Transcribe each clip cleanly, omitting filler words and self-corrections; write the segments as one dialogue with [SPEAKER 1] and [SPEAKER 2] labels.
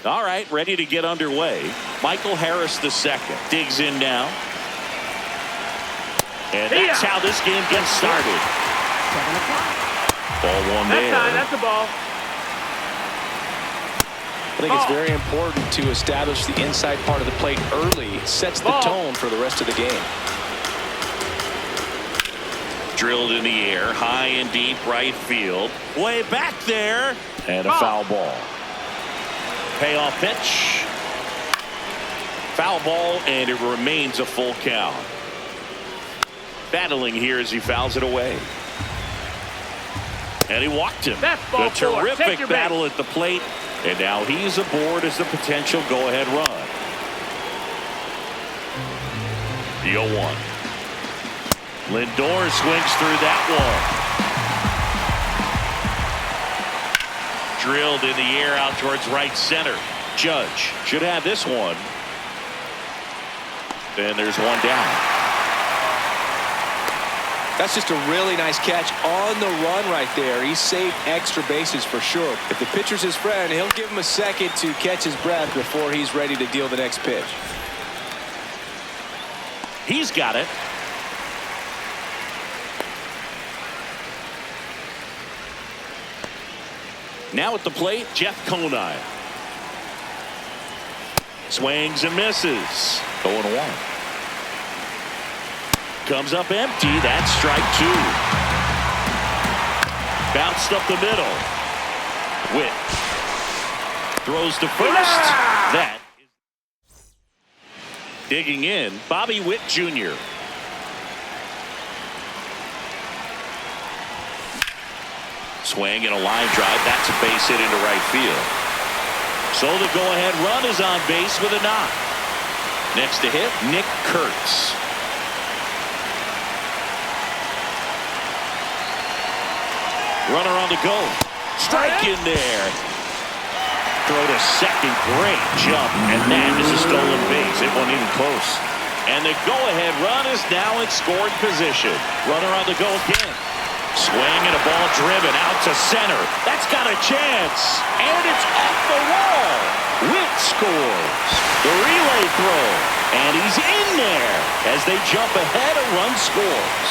[SPEAKER 1] All right, ready to get underway. Michael Harris the second digs in now. And that's how this game gets started. Ball one there.
[SPEAKER 2] That's the ball.
[SPEAKER 3] I think it's very important to establish the inside part of the plate early. It sets the tone for the rest of the game.
[SPEAKER 1] Drilled in the air, high and deep right field. Way back there. And a foul ball. Payoff pitch. Foul ball, and it remains a full count. Battling here as he fouls it away. And he walked him. A terrific battle at the plate. And now he's aboard as the potential go-ahead run. The 0-1. Lindor swings through that one. Drilled in the air out towards right center. Judge should have this one. And there's one down.
[SPEAKER 3] That's just a really nice catch on the run right there. He saved extra bases for sure. If the pitcher's his friend, he'll give him a second to catch his breath before he's ready to deal the next pitch.
[SPEAKER 1] He's got it. Now at the plate, Jeff Conine. Swings and misses. 0-1. Comes up empty. That's strike two. Bounced up the middle. Witt throws to first. That is digging in. Bobby Witt Jr. Swing and a line drive. That's a base hit into right field. So the go-ahead run is on base with a knock. Next to hit, Nick Kurtz. Runner on the go. Strike in there. Throw to second. Great jump. And that is a stolen base. It wasn't even close. And the go-ahead run is now in scoring position. Runner on the go again. Swing and a ball driven out to center. That's got a chance. And it's off the wall. Witt scores. The relay throw. And he's in there as they jump ahead. A run scores.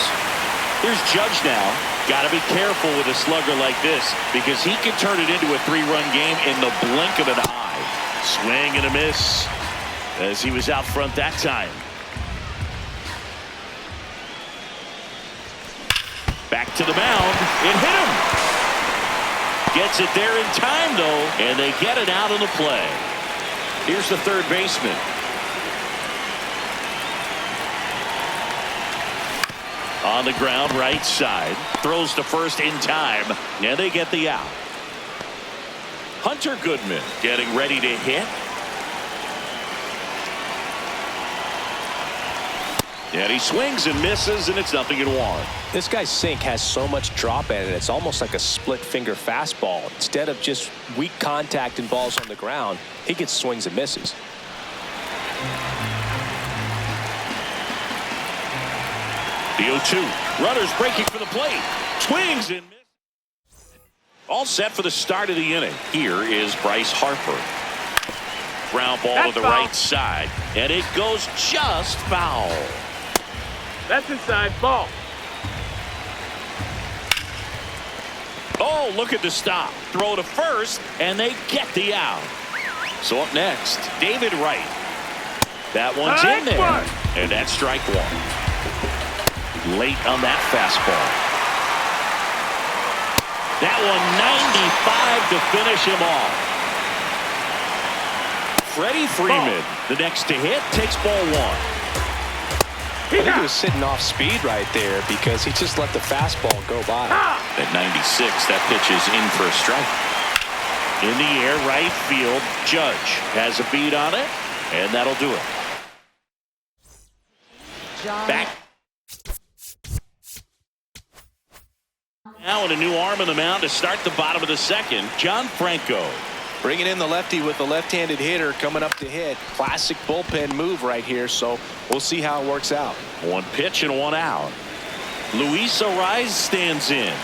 [SPEAKER 1] Here's Judge now. Got to be careful with a slugger like this because he can turn it into a three-run game in the blink of an eye. Swing and a miss as he was out front that time. Back to the mound. It hit him. Gets it there in time, though, and they get it out of the play. Here's the third baseman. On the ground, right side. Throws to first in time, and they get the out. Hunter Goodman getting ready to hit. And he swings and misses, and it's 0-1.
[SPEAKER 3] This guy's sink has so much drop in it. It's almost like a split finger fastball. Instead of just weak contact and balls on the ground, he gets swings and misses.
[SPEAKER 1] The 0-2. Runners breaking for the plate. Swings and misses. All set for the start of the inning. Here is Bryce Harper. Ground ball to the right side. And it goes just foul.
[SPEAKER 2] That's inside ball.
[SPEAKER 1] Oh, look at the stop. Throw to first, and they get the out. So up next, David Wright. That one's in there. And that's strike one. Late on that fastball. That one 95 to finish him off. Freddie Freeman, the next to hit, takes ball one.
[SPEAKER 3] I think he was sitting off speed right there because he just let the fastball go by.
[SPEAKER 1] At 96, that pitch is in for a strike. In the air, right field. Judge has a beat on it, and that'll do it. Back. Now in a new arm on the mound to start the bottom of the second, John Franco.
[SPEAKER 3] Bringing in the lefty with the left-handed hitter coming up to hit. Classic bullpen move right here, so we'll see how it works out.
[SPEAKER 1] One pitch and one out. Luis Ariz stands in.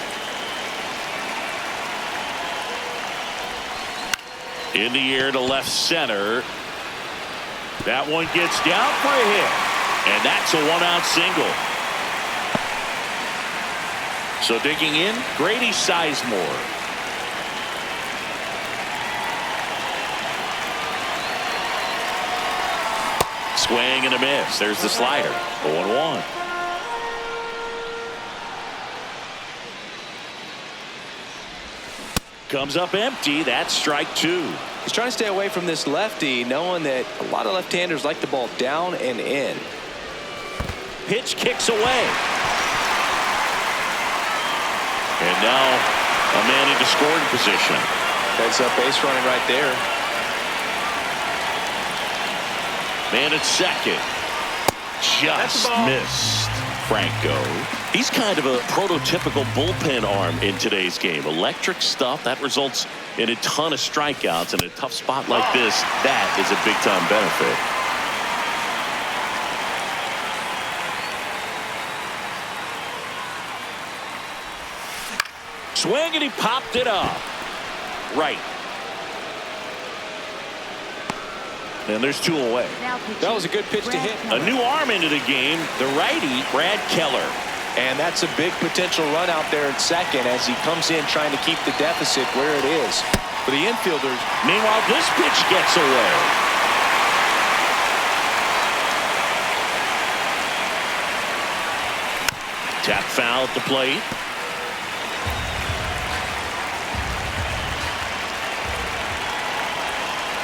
[SPEAKER 1] In the air to left center. That one gets down for a hit. And that's a one-out single. So digging in, Grady Sizemore. Swing and a miss. There's the slider. 0-1. Comes up empty. That's strike two.
[SPEAKER 3] He's trying to stay away from this lefty, knowing that a lot of left-handers like the ball down and in.
[SPEAKER 1] Pitch kicks away. And now a man into scoring position.
[SPEAKER 3] Heads up base running right there.
[SPEAKER 1] Man at second. Just missed. Franco. He's kind of a prototypical bullpen arm in today's game. Electric stuff that results in a ton of strikeouts. In a tough spot like this, that is a big-time benefit. Swing, and he popped it up. Right. And there's two away.
[SPEAKER 3] That was a good pitch to hit.
[SPEAKER 1] A new arm into the game, the righty, Brad Keller.
[SPEAKER 3] And that's a big potential run out there at second as he comes in trying to keep the deficit where it is. For the infielders.
[SPEAKER 1] Meanwhile, this pitch gets away. Tap foul at the plate.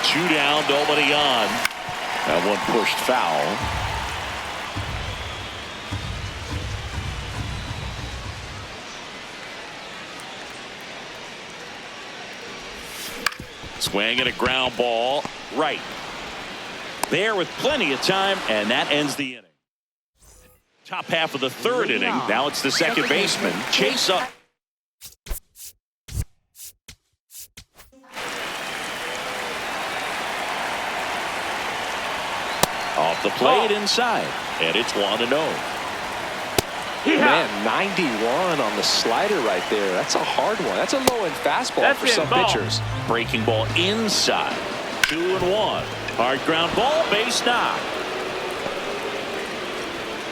[SPEAKER 1] Two down, nobody on. That one pushed foul. Swing and a ground ball. Right. There with plenty of time, and that ends the inning. Top half of the third inning. Now it's the second baseman. Chase up. Off the plate inside, and it's 1-0.
[SPEAKER 3] Man, 91 on the slider right there. That's a hard one. That's a low-end fastball for some pitchers.
[SPEAKER 1] Breaking ball inside. 2-1. Hard ground ball, base knock.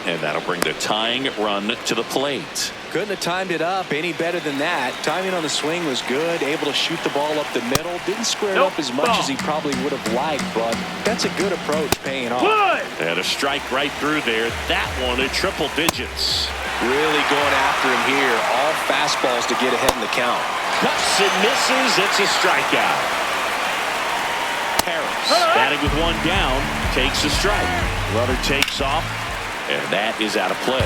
[SPEAKER 1] And that'll bring the tying run to the plate.
[SPEAKER 3] Couldn't have timed it up any better than that. Timing on the swing was good. Able to shoot the ball up the middle. Didn't square it up as much as he probably would have liked, but that's a good approach paying off.
[SPEAKER 1] And a strike right through there. That one at triple digits.
[SPEAKER 3] Really going after him here. All fastballs to get ahead in the count.
[SPEAKER 1] Cuts and misses. It's a strikeout. Harris batting with one down. Takes a strike. Runner takes off. And that is out of play.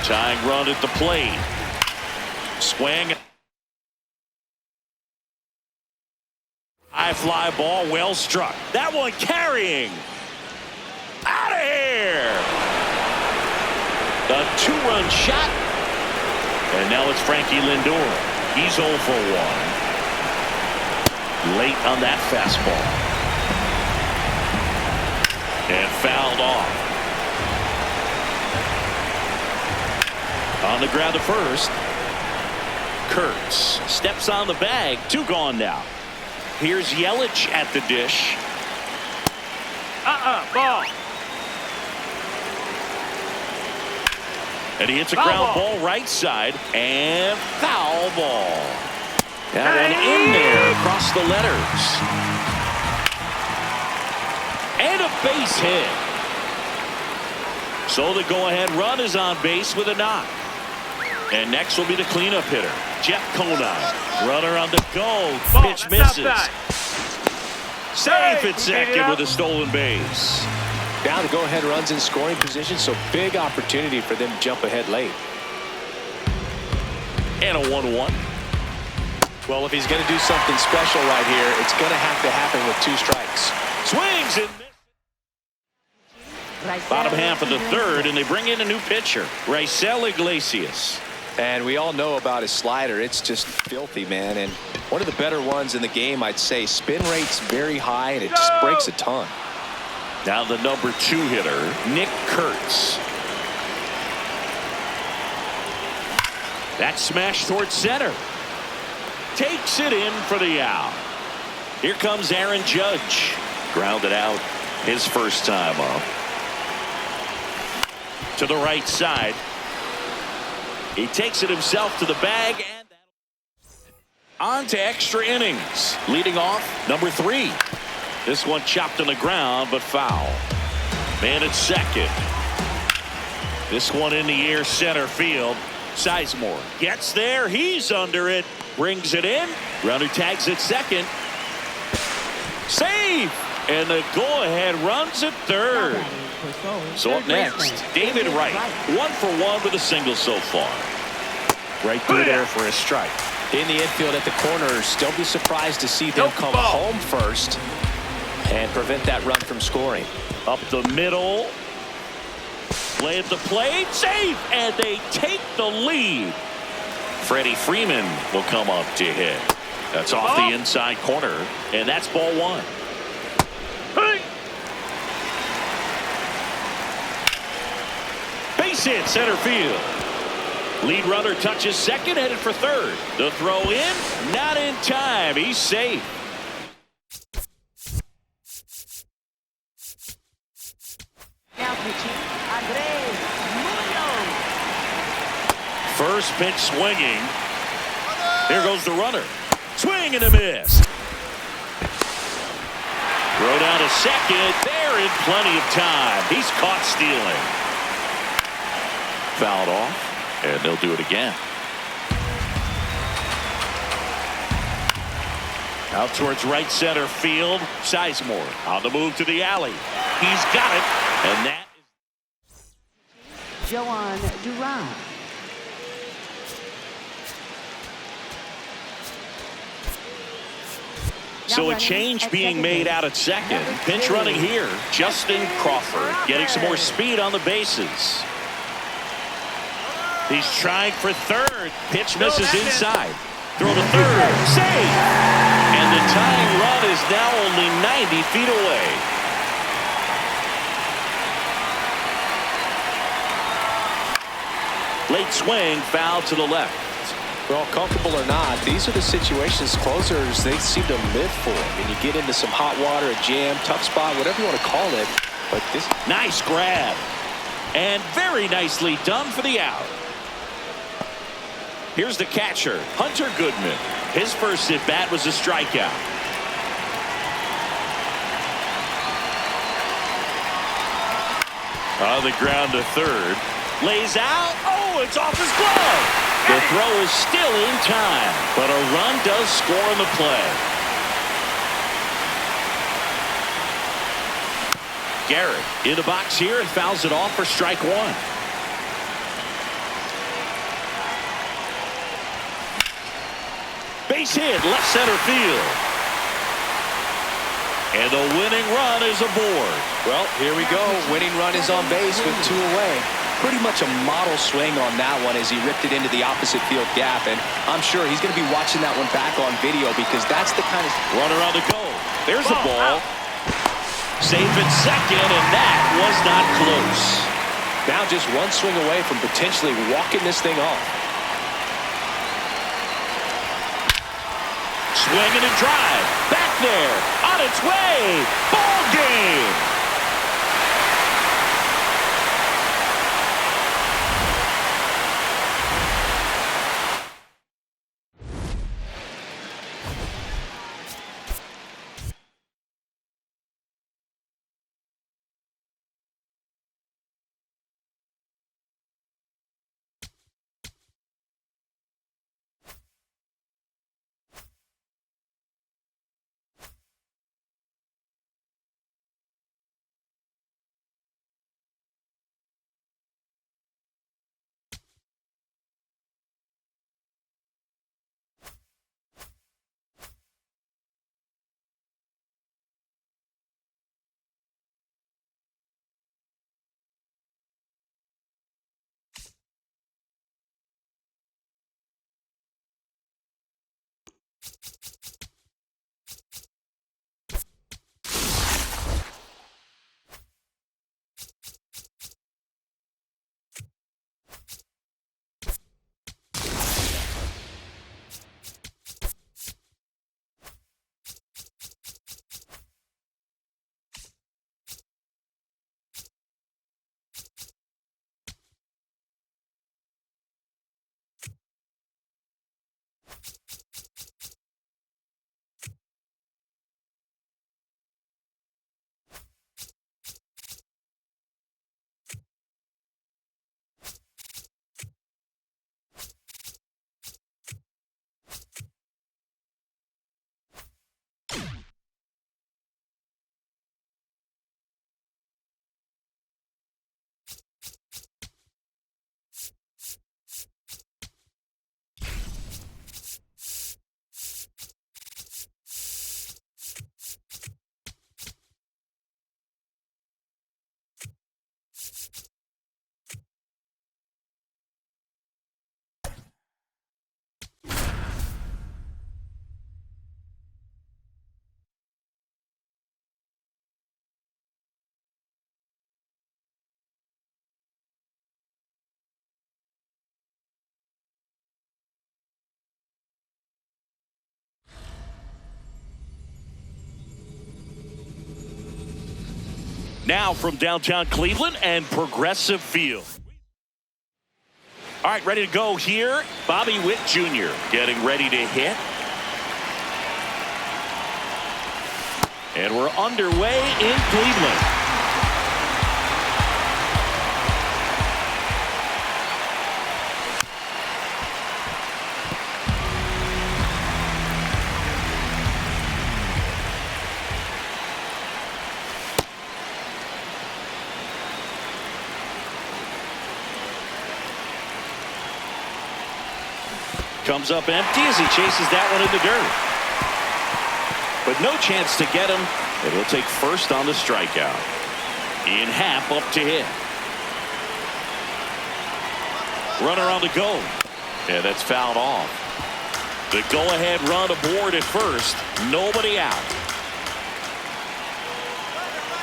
[SPEAKER 1] Tying run at the plate. Swing. High fly ball, well struck. That one carrying. Out of here. A two-run shot. And now it's Frankie Lindor. He's 0 for 1. Late on that fastball. And fouled off. On the ground to first. Kurtz steps on the bag. 2 gone now. Here's Yelich at the dish.
[SPEAKER 2] Ball.
[SPEAKER 1] And he hits a ground ball right side. And foul ball. That one in there across the letters. And a base hit. So the go-ahead run is on base with a knock. And next will be the cleanup hitter, Jeff Conine. Runner on the go. Pitch misses. Safe at second with a stolen base.
[SPEAKER 3] Down to go-ahead runs in scoring position, so big opportunity for them to jump ahead late.
[SPEAKER 1] And a 1-1.
[SPEAKER 3] Well, if he's going to do something special right here, it's going to have to happen with 2 strikes.
[SPEAKER 1] Swings and bottom half of the third, and they bring in a new pitcher, Raisel Iglesias.
[SPEAKER 3] And we all know about his slider. It's just filthy, man. And one of the better ones in the game, I'd say. Spin rate's very high, and it just breaks a ton.
[SPEAKER 1] Now the number 2 hitter, Nick Kurtz. That smash towards center. Takes it in for the out. Here comes Aaron Judge. Grounded out his first time up. To the right side. He takes it himself to the bag. And on to extra innings. Leading off, number 3. This one chopped on the ground, but foul. Man at second. This one in the air, center field. Sizemore gets there. He's under it. Brings it in. Runner tags at second. Save! And the go-ahead runs at third. So up next, David Wright. 1 for 1 with a single so far. Right through there for a strike.
[SPEAKER 3] In the infield at the corners, don't be surprised to see them come home first and prevent that run from scoring.
[SPEAKER 1] Up the middle. Play at the plate. Save! And they take the lead. Freddie Freeman will come up to hit. That's off the inside corner. And that's ball 1. Base hit center field. Lead runner touches second, headed for third. The throw in, not in time. He's safe. First pitch swinging. Here goes the runner. Swing and a miss. Throw down to second. They're in plenty of time. He's caught stealing. Fouled off, and they'll do it again. Out towards right center field. Sizemore on the move to the alley. He's got it, and that is
[SPEAKER 4] Joan Duran.
[SPEAKER 1] So a change being made out at second. Pinch running here. Justin Crawford getting some more speed on the bases. He's trying for third. Pitch misses inside. Throw to third. Save! And the tying run is now only 90 feet away. Late swing, foul to the left.
[SPEAKER 3] Well, comfortable or not, these are the situations closers they seem to live for. And you get into some hot water, a jam, tough spot, whatever you want to call it. But this
[SPEAKER 1] nice grab. And very nicely done for the out. Here's the catcher, Hunter Goodman. His first at bat was a strikeout. On the ground to third. Lays out. Oh, it's off his glove. The throw is still in time, but a run does score on the play. Garrett in the box here and fouls it off for strike 1. Base hit, left center field. And the winning run is aboard.
[SPEAKER 3] Well, here we go. Winning run is on base with 2 away. Pretty much a model swing on that one as he ripped it into the opposite field gap. And I'm sure he's going to be watching that one back on video because that's the kind of
[SPEAKER 1] runner on the go. There's the ball. Safe at second, and that was not close.
[SPEAKER 3] Now just one swing away from potentially walking this thing off.
[SPEAKER 1] Swing and a drive. Back there. On its way. Ball game. Now from downtown Cleveland and Progressive Field. All right, ready to go here. Bobby Witt Jr. getting ready to hit. And we're underway in Cleveland. Comes up empty as he chases that one in the dirt. But no chance to get him, and he'll take first on the strikeout. Ian Happ up to hit. Runner on the go. Yeah, that's fouled off. The go-ahead run aboard at first. Nobody out.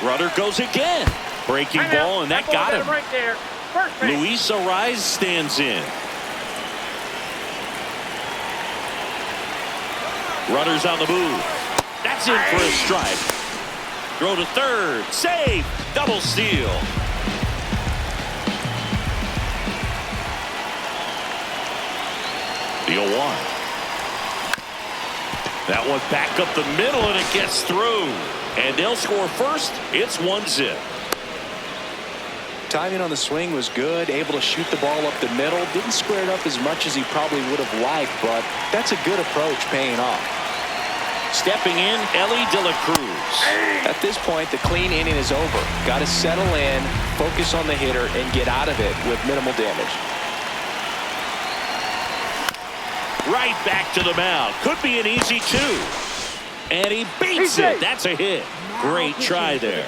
[SPEAKER 1] Runner goes again. Breaking ball, and that got him.
[SPEAKER 2] Right there. First base.
[SPEAKER 1] Luis Ariz stands in. Runners on the move. That's in for a strike. Throw to third. Save. Double steal. The 0-1. That one back up the middle, and it gets through. And they'll score first. It's 1-0.
[SPEAKER 3] Timing on the swing was good, able to shoot the ball up the middle. Didn't square it up as much as he probably would have liked, but that's a good approach paying off.
[SPEAKER 1] Stepping in, Ellie De La Cruz.
[SPEAKER 3] At this point, the clean inning is over. Got to settle in, focus on the hitter, and get out of it with minimal damage.
[SPEAKER 1] Right back to the mound. Could be an easy two. And he beats it. That's a hit. Great try there.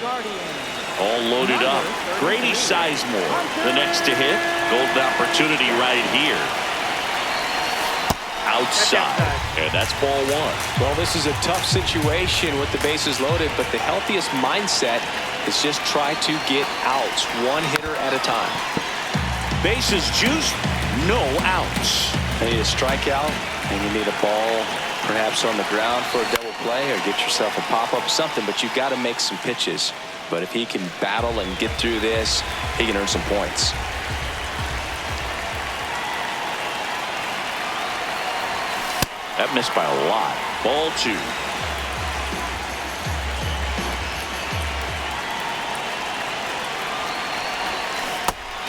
[SPEAKER 1] All loaded up. Grady Sizemore, the next to hit. Golden opportunity right here. Outside. And that's ball one.
[SPEAKER 3] Well, this is a tough situation with the bases loaded, but the healthiest mindset is just try to get outs, one hitter at a time.
[SPEAKER 1] Bases juiced, no outs.
[SPEAKER 3] You need a strikeout, and you need a ball perhaps on the ground for a double play, or get yourself a pop-up, something, but you've got to make some pitches. But if he can battle and get through this, he can earn some points.
[SPEAKER 1] That missed by a lot. Ball two.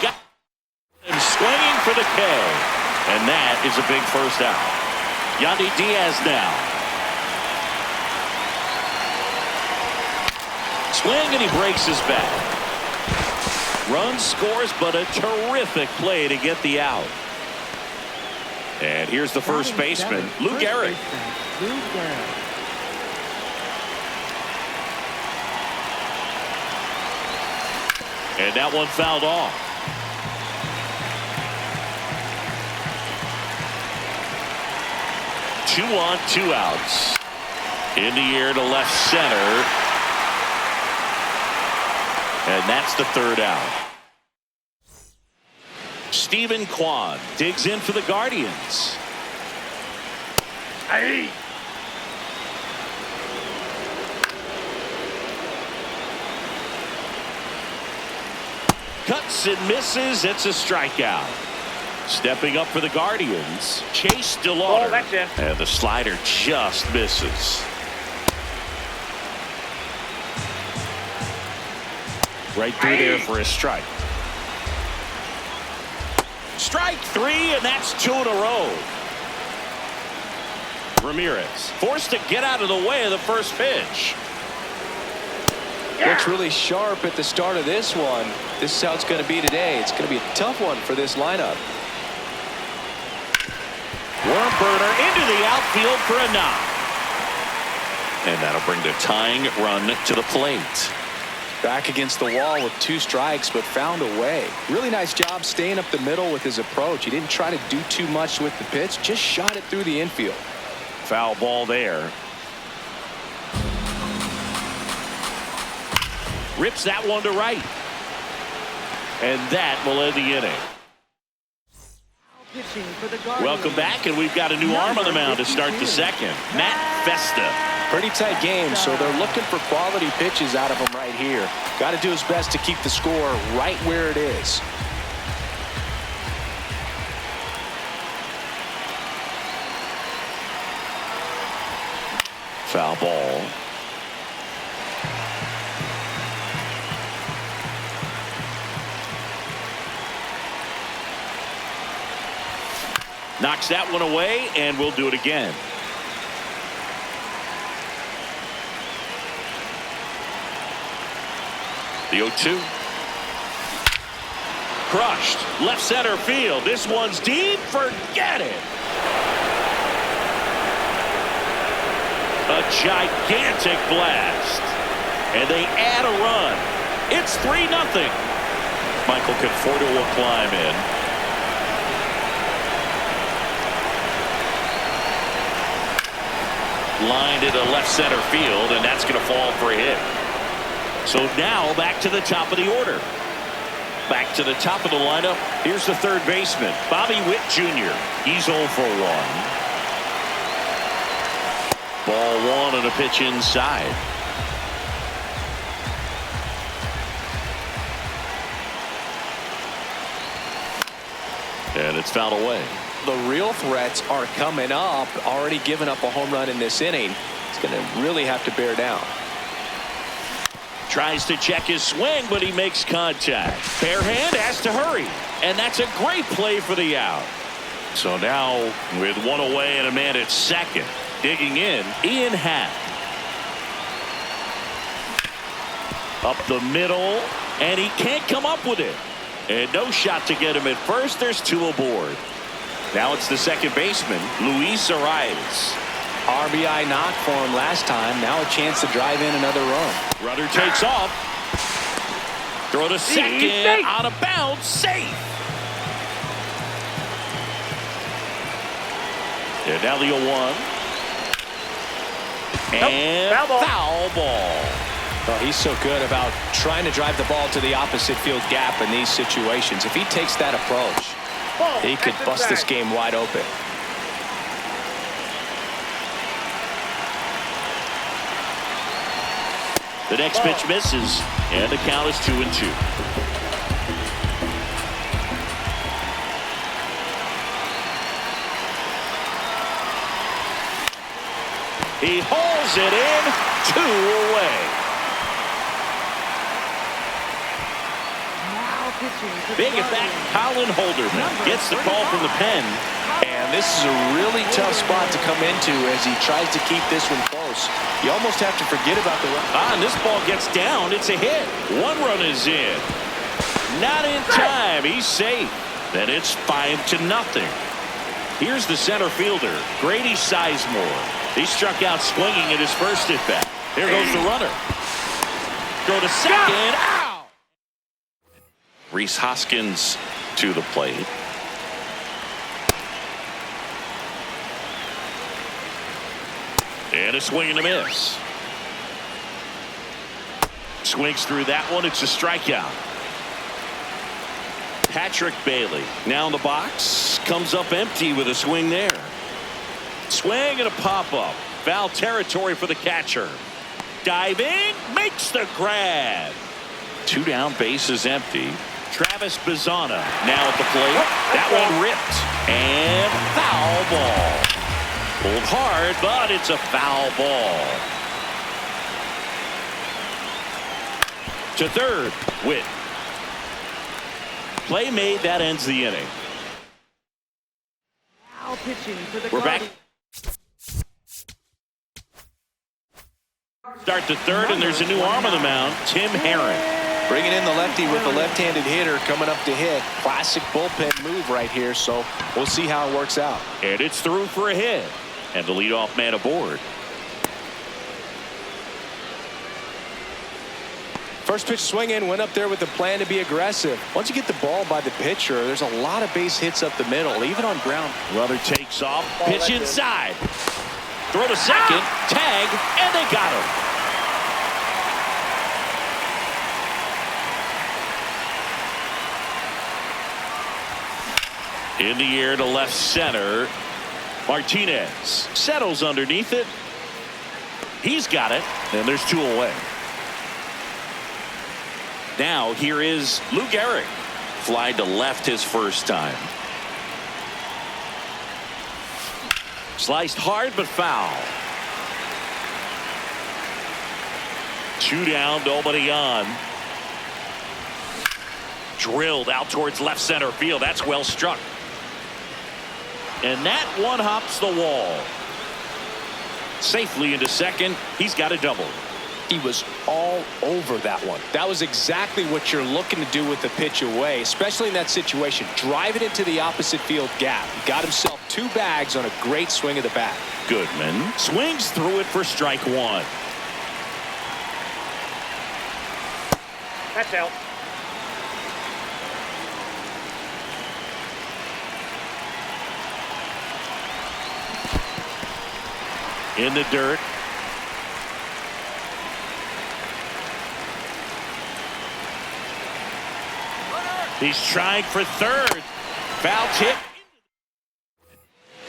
[SPEAKER 1] Got him swinging for the K. And that is a big first out. Yandy Diaz now. Swing, and he breaks his back. Run scores, but a terrific play to get the out. And here's the first baseman, Lou Gehrig. And that one fouled off. Two on, two outs. In the air to left center. And that's the third out. Stephen Kwan digs in for the Guardians.
[SPEAKER 2] Hey.
[SPEAKER 1] Cuts and misses. It's a strikeout. Stepping up for the Guardians, Chase DeLauder.
[SPEAKER 2] Oh, that's it.
[SPEAKER 1] And the slider just misses. Right through there for a strike. Strike three, and that's two in a row. Ramirez forced to get out of the way of the first pitch.
[SPEAKER 3] Looks really sharp at the start of this one. This is how it's going to be today. It's going to be a tough one for this lineup.
[SPEAKER 1] Worm burner into the outfield for a knock. And that'll bring the tying run to the plate.
[SPEAKER 3] Back against the wall with two strikes, but found a way. Really nice job staying up the middle with his approach. He didn't try to do too much with the pitch, just shot it through the infield.
[SPEAKER 1] Foul ball there. Rips that one to right. And that will end the inning. Welcome back, and we've got a new arm on the mound to start the second. Matt Festa.
[SPEAKER 3] Pretty tight game, so they're looking for quality pitches out of him right here. Got to do his best to keep the score right where it is.
[SPEAKER 1] Foul ball. Knocks that one away, and we'll do it again. The 0-2. Crushed. Left center field. This one's deep. Forget it. A gigantic blast. And they add a run. It's 3-0. Michael Conforto will climb in. Lined into left center field, and that's going to fall for a hit. So now back to the top of the order. Back to the top of the lineup. Here's the third baseman, Bobby Witt Jr. He's 0 for 1. Ball 1 and a pitch inside. And it's fouled away.
[SPEAKER 3] The real threats are coming up. Already given up a home run in this inning. He's going to really have to bear down.
[SPEAKER 1] Tries to check his swing, but he makes contact. Bare hand has to hurry. And that's a great play for the out. So now with one away and a man at second, digging in, Ian Happ. Up the middle, and he can't come up with it. And no shot to get him at first. There's 2 aboard. Now it's the second baseman, Luis Arias. RBI knock for him last time. Now a chance to drive in another run. Runner takes off. Throw to second. Out of bounds. Safe. And now the 0-1. And foul ball.
[SPEAKER 3] Oh, he's so good about trying to drive the ball to the opposite field gap in these situations. If he takes that approach, he could bust this game wide open.
[SPEAKER 1] The next pitch misses, and the count is 2-2. He hauls it in, 2 away. Big at that, Colin Holderman gets the call from the pen.
[SPEAKER 3] And this is a really tough spot to come into as he tries to keep this one close. You almost have to forget about the run.
[SPEAKER 1] And this ball gets down. It's a hit. 1 run is in. Not in time. He's safe. Then it's 5-0. Here's the center fielder, Grady Sizemore. He struck out swinging at his first at bat. There goes the runner. Go to second. Ow! Rhys Hoskins to the plate. And a swing and a miss. Swings through that one. It's a strikeout. Patrick Bailey now in the box. Comes up empty with a swing there. Swing and a pop-up. Foul territory for the catcher. Diving. Makes the grab. 2 down. Base is empty. Travis Bazzana now at the plate. That one ripped. And foul ball. Pulled hard, but it's a foul ball. To third, Witt. Play made, that ends the inning. We're back. Start to third, and there's a new arm on the mound, Tim Herron.
[SPEAKER 3] Bringing in the lefty with the left-handed hitter coming up to hit. Classic bullpen move right here, so we'll see how it works out.
[SPEAKER 1] And it's through for a hit. And the leadoff man aboard.
[SPEAKER 3] First pitch swinging, went up there with the plan to be aggressive. Once you get the ball by the pitcher, there's a lot of base hits up the middle, even on ground.
[SPEAKER 1] Runner takes off, pitch inside. Throw to second, tag, and they got him. In the air to left center. Martinez settles underneath it. He's got it, and there's 2 away. Now here is Lou Gehrig. Fly to left his first time. Sliced hard but foul. 2 down, nobody on. Drilled out towards left center field. That's well struck. And that one hops the wall. Safely into second. He's got a double.
[SPEAKER 3] He was all over that one. That was exactly what you're looking to do with the pitch away, especially in that situation. Drive it into the opposite field gap. He got himself 2 bags on a great swing of the bat.
[SPEAKER 1] Goodman swings through it for strike 1.
[SPEAKER 2] That's out.
[SPEAKER 1] In the dirt. He's trying for third. Foul tip.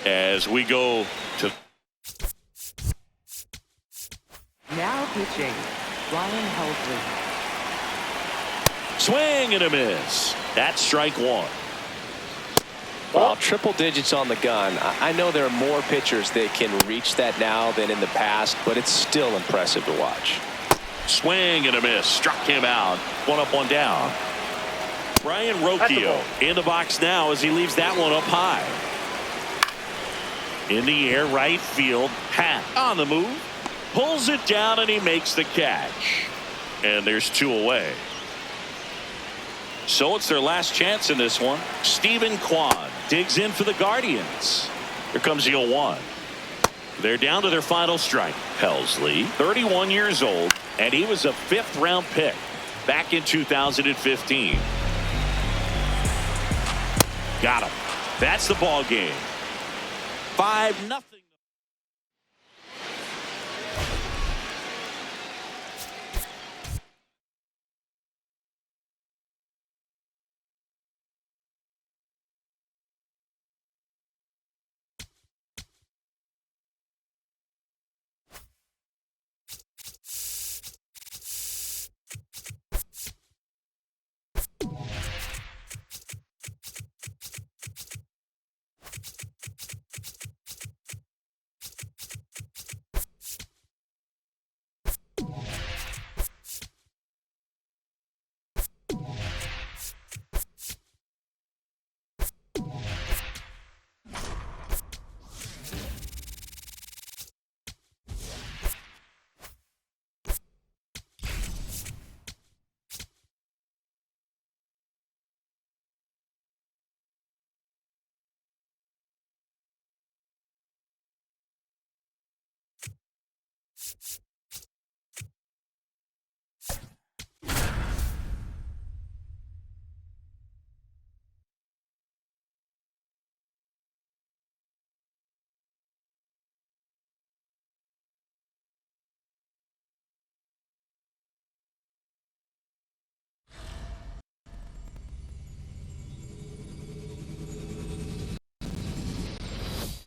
[SPEAKER 1] As we go to.
[SPEAKER 4] Now pitching, Ryan Helsley.
[SPEAKER 1] Swing and a miss. That's strike 1.
[SPEAKER 3] Well, triple digits on the gun. I know there are more pitchers that can reach that now than in the past, but it's still impressive to watch.
[SPEAKER 1] Swing and a miss. Struck him out. 1 up, 1 down. Brian Rocchio in the box now as he leaves that one up high. In the air, right field. Pat on the move. Pulls it down and he makes the catch. And there's 2 away. So it's their last chance in this one. Stephen Kwan digs in for the Guardians. Here comes the 0-1. They're down to their final strike. Helsley, 31 years old, and he was a 5th-round pick back in 2015. Got him. That's the ball game. 5-0.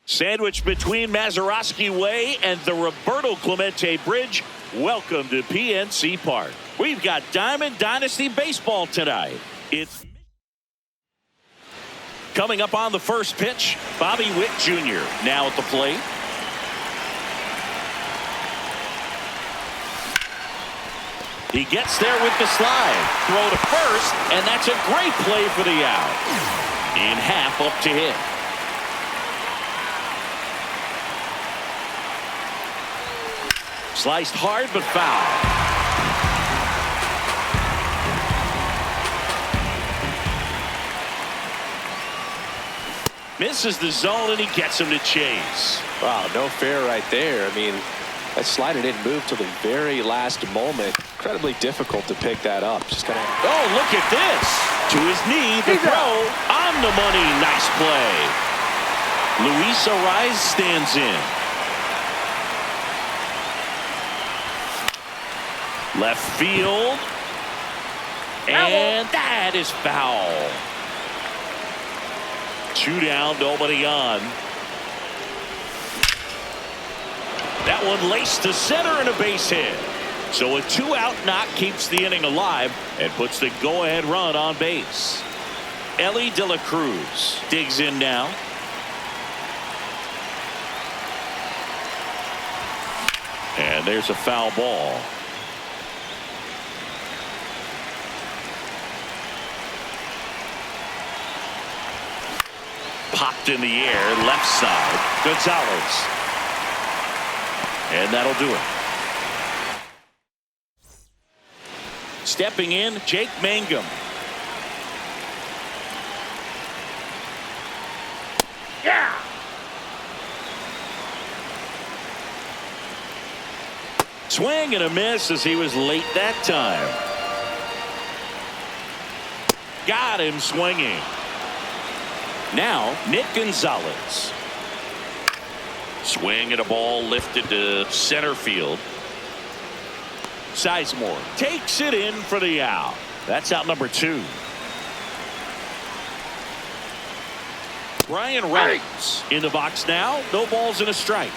[SPEAKER 1] Sandwiched between Mazeroski Way and the Roberto Clemente Bridge. Welcome to PNC Park. We've got Diamond Dynasty baseball tonight. It's coming up on the first pitch. Bobby Witt Jr. now at the plate. He gets there with the slide. Throw to first, and that's a great play for the out. In half up to hit. Sliced hard but foul. Misses the zone and he gets him to chase.
[SPEAKER 3] Wow, no fair right there. I mean, that slider didn't move till the very last moment. Incredibly difficult to pick that up. Just kind of.
[SPEAKER 1] Oh, look at this. To his knee, the throw on the money. Nice play. Luis Ariz stands in. Left field. And that is foul. 2 down, nobody on. That that one laced to center and a base hit. So a 2-out knock keeps the inning alive and puts the go-ahead run on base. Ellie De La Cruz digs in now. And there's a foul ball. Popped in the air, left side. Gonzalez. And that'll do it. Stepping in, Jake Mangum.
[SPEAKER 2] Yeah!
[SPEAKER 1] Swing and a miss as he was late that time. Got him swinging. Now, Nick Gonzalez. Swing and a ball lifted to center field. Sizemore takes it in for the out. That's out number 2. Brian Reynolds in the box now. No balls and a strike.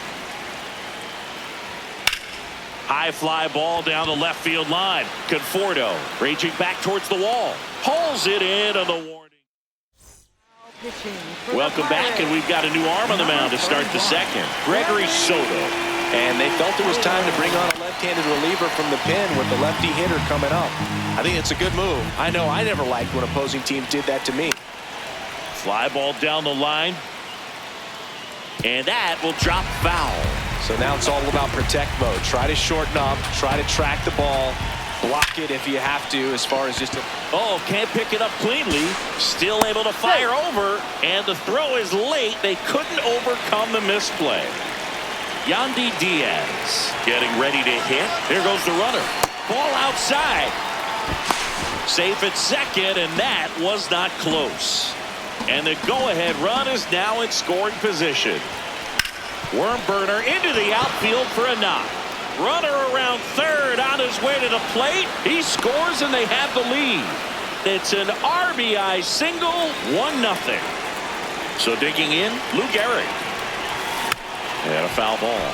[SPEAKER 1] High fly ball down the left field line. Conforto raging back towards the wall. Pulls it in on the warning. Welcome back, and we've got a new arm on the mound to start the second. Gregory Soto.
[SPEAKER 3] And they felt it was time to bring on a left-handed reliever from the pen with the lefty hitter coming up. I think it's a good move. I know I never liked when opposing teams did that to me.
[SPEAKER 1] Fly ball down the line. And that will drop foul.
[SPEAKER 3] So now it's all about protect mode. Try to shorten up, try to track the ball, block it if you have to, as far as just a...
[SPEAKER 1] Oh, can't pick it up cleanly. Still able to fire over. And the throw is late. They couldn't overcome the misplay. Yandy Diaz getting ready to hit. Here goes the runner. Ball outside. Safe at second, and that was not close. And the go-ahead run is now in scoring position. Worm burner into the outfield for a knock. Runner around third on his way to the plate. He scores and they have the lead. It's an RBI single, 1-0. So digging in, Lou Gehrig. And a foul ball.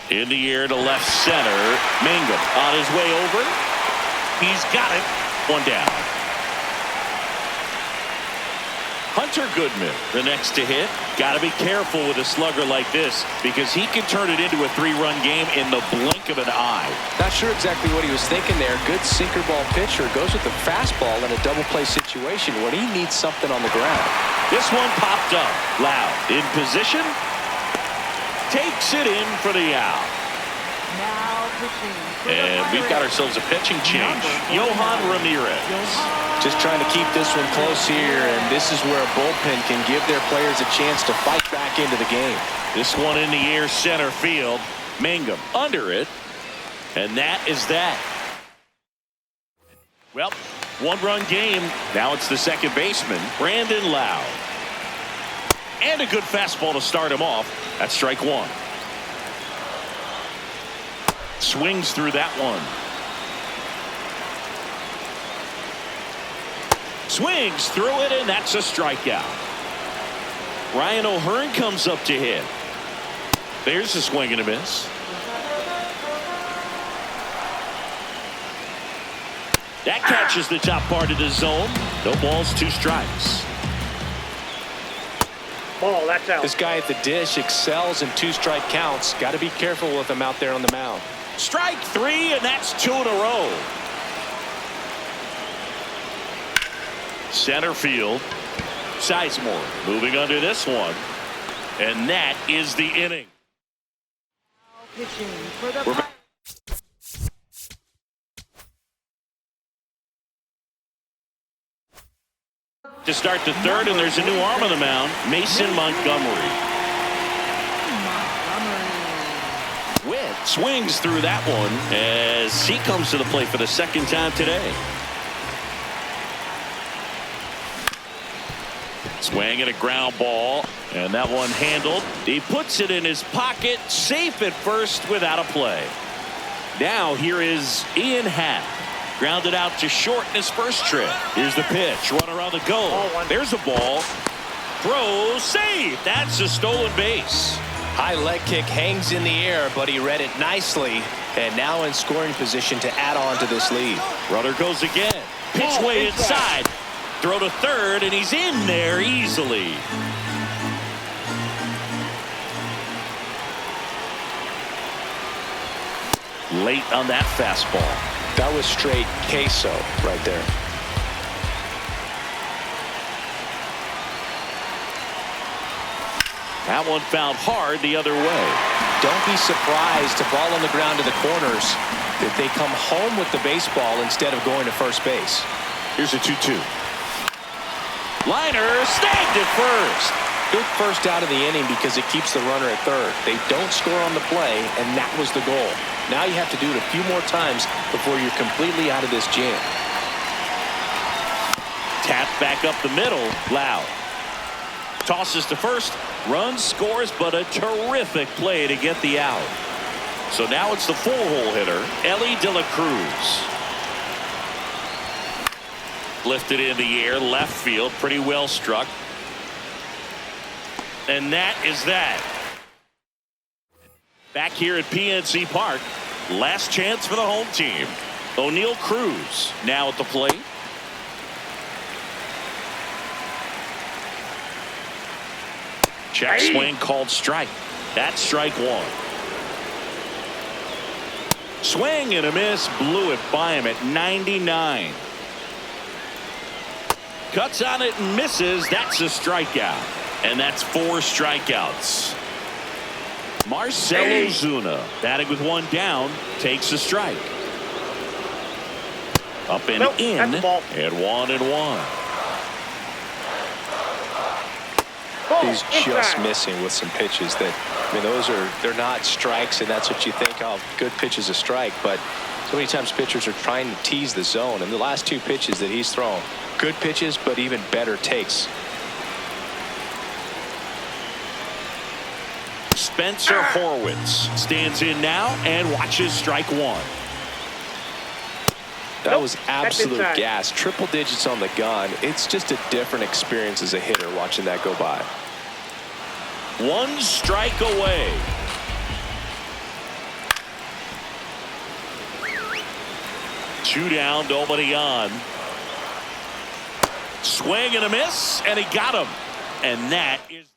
[SPEAKER 1] In the air to left center. Mangum on his way over. He's got it. One down. Hunter Goodman, the next to hit. Got to be careful with a slugger like this because he can turn it into a 3-run game in the blink of an eye.
[SPEAKER 3] Not sure exactly what he was thinking there. Good sinker ball pitcher goes with the fastball in a double play situation when he needs something on the ground.
[SPEAKER 1] This one popped up. Loud in position. Takes it in for the out.
[SPEAKER 4] Now pitching.
[SPEAKER 1] And we've got ourselves a pitching change. Yohan Ramirez.
[SPEAKER 3] Just trying to keep this one close here, and this is where a bullpen can give their players a chance to fight back into the game.
[SPEAKER 1] This one in the air center field. Mangum under it. And that is that. Well, 1-run game. Now it's the second baseman, Brandon Lowe. And a good fastball to start him off. That's strike 1. Swings through that one. Swings through it, and that's a strikeout. Ryan O'Hearn comes up to hit. There's a swing and a miss. That catches the top part of the zone. No balls, 2 strikes.
[SPEAKER 2] Ball, that's out.
[SPEAKER 3] This guy at the dish excels in 2-strike counts. Got to be careful with him out there on the mound.
[SPEAKER 1] Strike 3, and that's 2 in a row. Center field. Sizemore moving under this one. And that is the inning.
[SPEAKER 4] Pitching for the
[SPEAKER 1] To start the third, and there's a new arm on the mound, Mason Montgomery. Witt swings through that one as he comes to the plate for the second time today. Swing and a ground ball, and that one handled. He puts it in his pocket, safe at first without a play. Now here is Ian Happ. Grounded out to short in his first trip. Here's the pitch. Run around the goal. There's a ball. Throw. Save. That's a stolen base.
[SPEAKER 3] High leg kick hangs in the air, but he read it nicely. And now in scoring position to add on to this lead.
[SPEAKER 1] Runner goes again. Pitch way inside. Throw to third, and he's in there easily. Late on that fastball.
[SPEAKER 3] That was straight queso right there.
[SPEAKER 1] That one fouled hard the other way.
[SPEAKER 3] Don't be surprised to ball on the ground to the corners that they come home with the baseball instead of going to first base.
[SPEAKER 1] Here's a 2-2. Liner snagged at first.
[SPEAKER 3] Good first out of the inning because it keeps the runner at third. They don't score on the play, and that was the goal. Now you have to do it a few more times before you're completely out of this jam.
[SPEAKER 1] Tap back up the middle. Loud. Tosses to first. Run scores, but a terrific play to get the out. So now it's the full hole hitter, Ellie De La Cruz. Lifted in the air, left field, pretty well struck. And that is that. Back here at PNC Park, last chance for the home team. O'Neal Cruz now at the plate. Check swing called strike. That's strike one. Swing and a miss, blew it by him at 99. Cuts on it and misses. That's a strikeout. And that's 4 strikeouts. Marcell Ozuna batting with one down, takes a strike. Up and in, and 1-1.
[SPEAKER 3] He's just missing with some pitches that, I mean, they're not strikes, and that's what you think of. Good pitch is a strike, but so many times pitchers are trying to tease the zone, and the last 2 pitches that he's thrown, good pitches, but even better takes.
[SPEAKER 1] Spencer Horwitz stands in now and watches strike one.
[SPEAKER 3] That was absolute gas. Triple digits on the gun. It's just a different experience as a hitter watching that go by.
[SPEAKER 1] 1 strike away. Two down, nobody on. Swing and a miss, and he got him. And that is